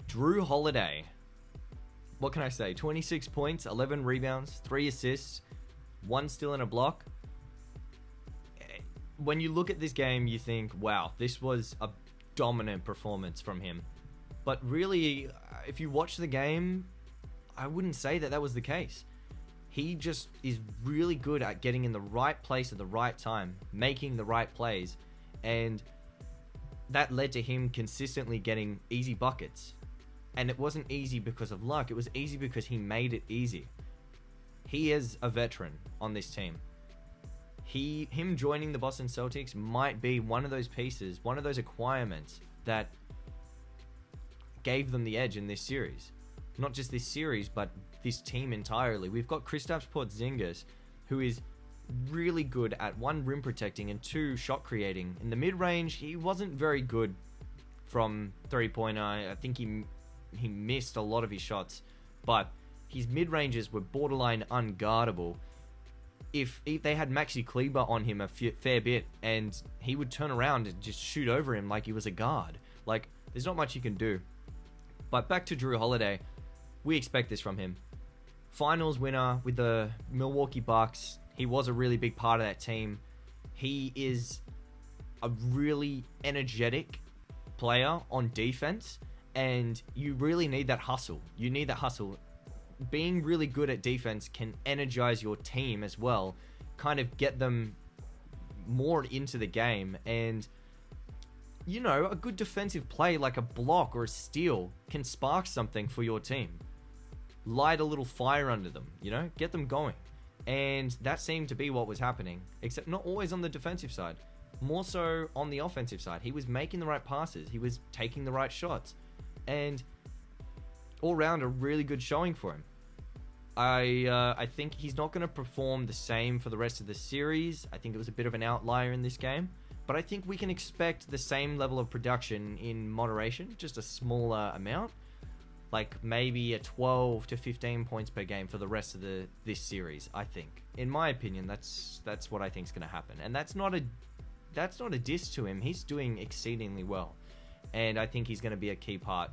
Drew Holiday. What can I say? 26 points, 11 rebounds, 3 assists, 1 steal and a block. When you look at this game, you think, wow, this was a dominant performance from him. But really, if you watch the game, I wouldn't say that was the case. He just is really good at getting in the right place at the right time, making the right plays, and that led to him consistently getting easy buckets. And it wasn't easy because of luck, it was easy because he made it easy. He is a veteran on this team. Him joining the Boston Celtics might be one of those pieces, one of those acquirements that gave them the edge in this series. Not just this series, but this team entirely. We've got Kristaps Porzingis, who is really good at 1, rim protecting, and 2, shot creating. In the mid-range, he wasn't very good from three-pointer. I think he missed a lot of his shots, but his mid-ranges were borderline unguardable. If they had Maxi Kleber on him a fair bit, and he would turn around and just shoot over him like he was a guard. Like, there's not much you can do. But back to Drew Holiday, we expect this from him. Finals winner with the Milwaukee Bucks. He was a really big part of that team. He is a really energetic player on defense, and you really need that hustle. You need that hustle. Being really good at defense can energize your team as well, kind of get them more into the game. And, you know, a good defensive play like a block or a steal can spark something for your team. Light a little fire under them, you know, get them going. And that seemed to be what was happening, except not always on the defensive side, more so on the offensive side. He was making the right passes, he was taking the right shots, and all round a really good showing for him. I think he's not going to perform the same for the rest of the series. I think it was a bit of an outlier in this game, but I think we can expect the same level of production in moderation, just a smaller amount. Like maybe a 12 to 15 points per game for the rest of this series, I think. In my opinion, that's what I think is going to happen. And that's not a diss to him. He's doing exceedingly well. And I think he's going to be a key part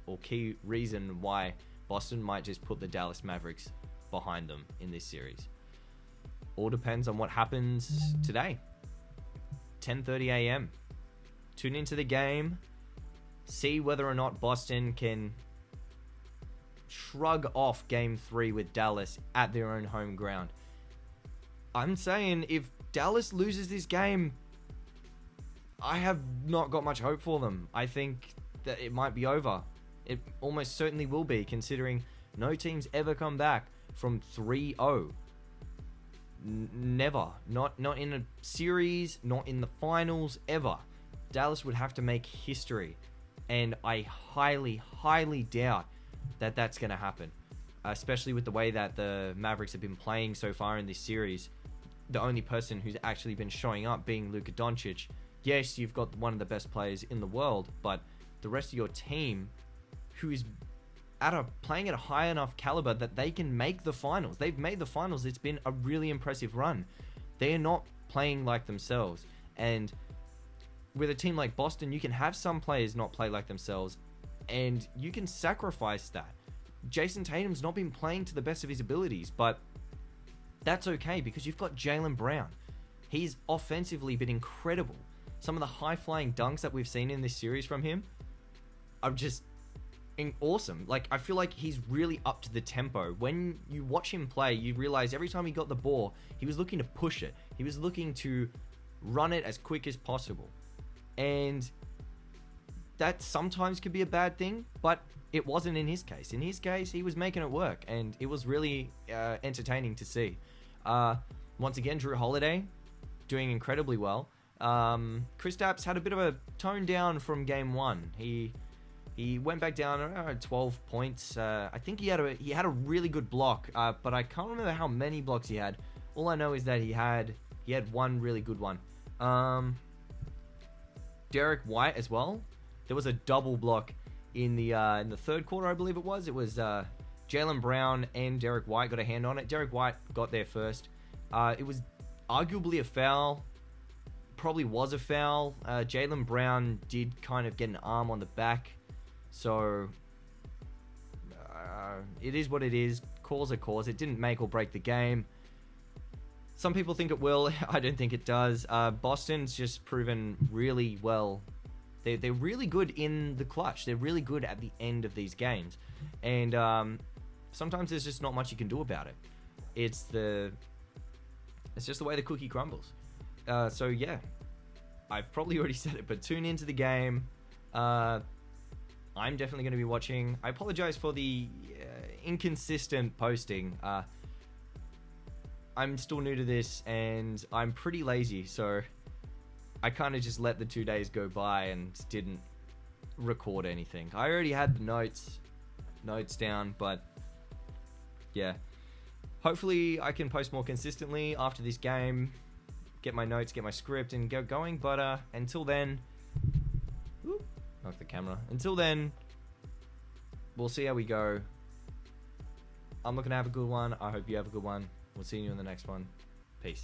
or key reason why Boston might just put the Dallas Mavericks behind them in this series. All depends on what happens today. 10:30 a.m. Tune into the game. See whether or not Boston can shrug off Game 3 with Dallas at their own home ground. I'm saying if Dallas loses this game, I have not got much hope for them. I think that it might be over. It almost certainly will be, considering no team's ever come back from 3-0. Never. Not in a series, not in the finals, ever. Dallas would have to make history. And I highly, highly doubt that that's going to happen. Especially with the way that the Mavericks have been playing so far in this series. The only person who's actually been showing up being Luka Doncic. Yes, you've got one of the best players in the world, but the rest of your team, who is playing at a high enough caliber that they can make the finals. They've made the finals. It's been a really impressive run. They are not playing like themselves. And with a team like Boston, you can have some players not play like themselves, and you can sacrifice that. Jason Tatum's not been playing to the best of his abilities, but that's okay because you've got Jaylen Brown. He's offensively been incredible. Some of the high-flying dunks that we've seen in this series from him are just awesome. Like, I feel like he's really up to the tempo. When you watch him play, you realize every time he got the ball, he was looking to push it. He was looking to run it as quick as possible. And that sometimes could be a bad thing, but it wasn't in his case. In his case, he was making it work, and it was really entertaining to see. Once again, Drew Holiday doing incredibly well. Kristaps had a bit of a tone down from game 1. He went back down 12 points. I think he had a really good block, but I can't remember how many blocks he had. All I know is that he had one really good one. Derek White as well. There was a double block in the third quarter, I believe it was. It was Jaylen Brown and Derek White got a hand on it. Derek White got there first. It was arguably a foul. Probably was a foul. Jaylen Brown did kind of get an arm on the back. So it is what it is. Calls are calls. It didn't make or break the game. Some people think it will. I don't think it does. Boston's just proven really well. They're really good in the clutch. They're really good at the end of these games. And sometimes there's just not much you can do about it. It's just the way the cookie crumbles. So yeah, I've probably already said it, but tune into the game. I'm definitely going to be watching. I apologize for the inconsistent posting. I'm still new to this, and I'm pretty lazy, so I kind of just let the 2 days go by and didn't record anything. I already had the notes down, but yeah. Hopefully I can post more consistently after this game, get my notes, get my script, and get going. But until then, knock the camera. Until then, we'll see how we go. I'm looking to have a good one. I hope you have a good one. We'll see you in the next one. Peace.